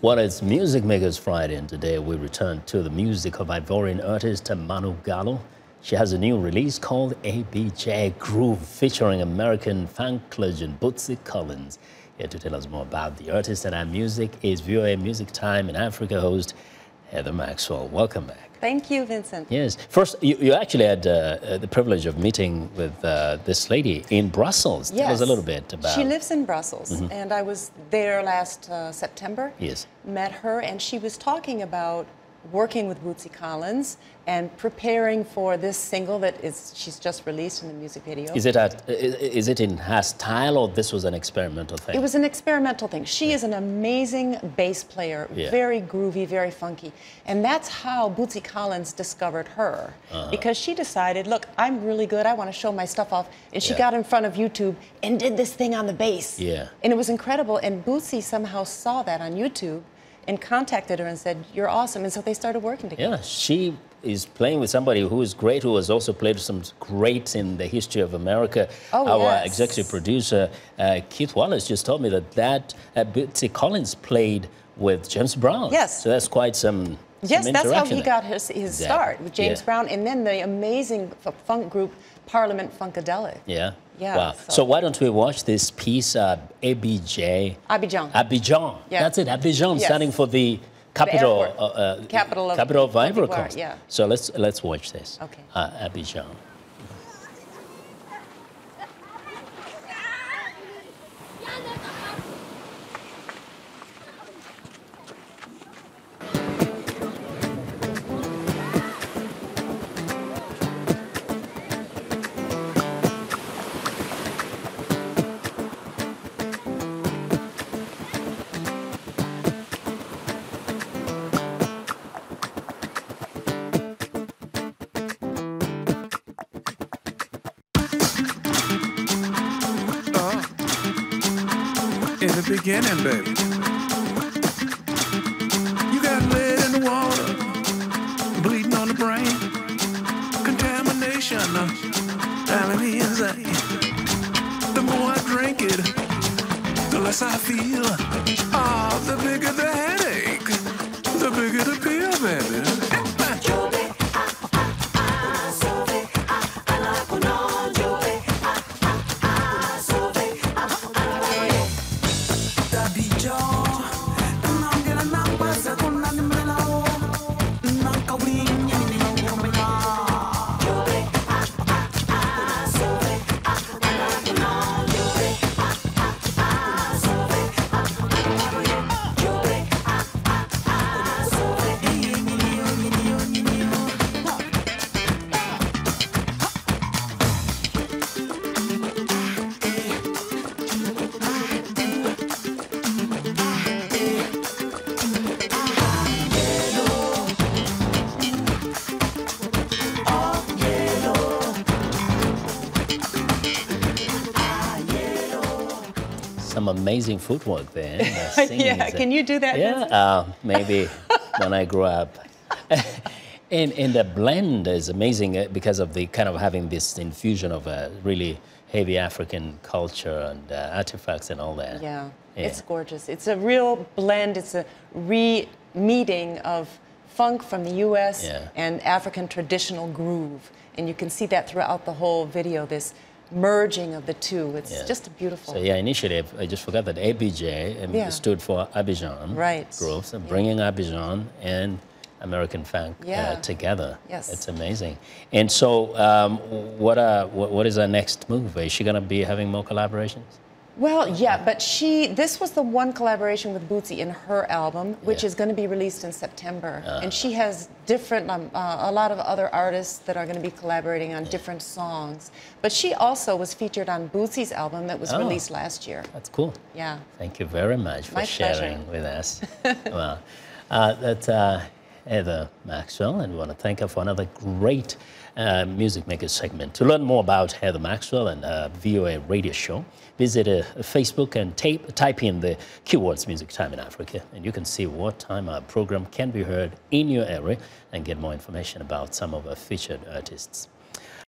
Well, it's Music Makers Friday, and today we return to the music of Ivorian artist Manou Gallo. She has a new release called ABJ Groove, featuring American funk legend Bootsy Collins. Here to tell us more about the artist and her music is VOA Music Time in Africa host Heather Maxwell. Welcome back. Thank you, Vincent. Yes. First, you actually had the privilege of meeting with this lady in Brussels. Yes. Tell us a little bit about... She lives in Brussels, and I was there last September. Yes. Met her, and she was talking about working with Bootsy Collins and preparing for this single that she's just released in the music video. Is it in her style, or this was an experimental thing? It was an experimental thing. She is an amazing bass player, very groovy, very funky. And that's how Bootsy Collins discovered her. Because she decided, look, I'm really good, I want to show my stuff off. And she got in front of YouTube and did this thing on the bass. Yeah. And it was incredible. And Bootsy somehow saw that on YouTube and contacted her and said, you're awesome. And so they started working together. Yeah, she is playing with somebody who is great, who has also played some greats in the history of America. Our executive producer, Keith Wallace, just told me that Bootsy Collins played with James Brown. Yes. So that's quite some Yes, that's how he there. got his start, with James Brown, and then the amazing funk group, Parliament Funkadelic. Yeah. Yeah. Wow. So why don't we watch this piece, ABJ? Abidjan. Abidjan. Yeah. That's it, Abidjan, Yes. standing for the capital, capital of Ivory Coast. Yeah. So let's watch this. Okay. Abidjan. In the beginning, baby, you got lead in the water, bleeding on the brain, contamination, driving me insane. The more I drink it, the less I feel. The bigger the headache, the bigger the pill, baby. Some amazing footwork there. Yeah, can you do that? Yeah, maybe when I grow up. And the blend is amazing because of the kind of having this infusion of a really heavy African culture and artifacts and all that. Yeah, it's gorgeous. It's a real blend. It's a re-meeting of funk from the U.S. and African traditional groove. And you can see that throughout the whole video, this merging of the two. It's just beautiful. So initially I just forgot that ABJ stood for Abidjan Groove, so bringing Abidjan and American funk together. Yes. It's amazing. And so what is our next move? Is she going to be having more collaborations? Well, yeah, but this was the one collaboration with Bootsy in her album, which is going to be released in September. And she has different, a lot of other artists that are going to be collaborating on different songs. But she also was featured on Bootsy's album that was released last year. That's cool. Yeah. Thank you very much for sharing with us. Well, that's Heather Maxwell, and we want to thank her for another great Music Makers segment. To learn more about Heather Maxwell and VOA radio show, visit Facebook and type in the keywords Music Time in Africa, and you can see what time our program can be heard in your area and get more information about some of our featured artists.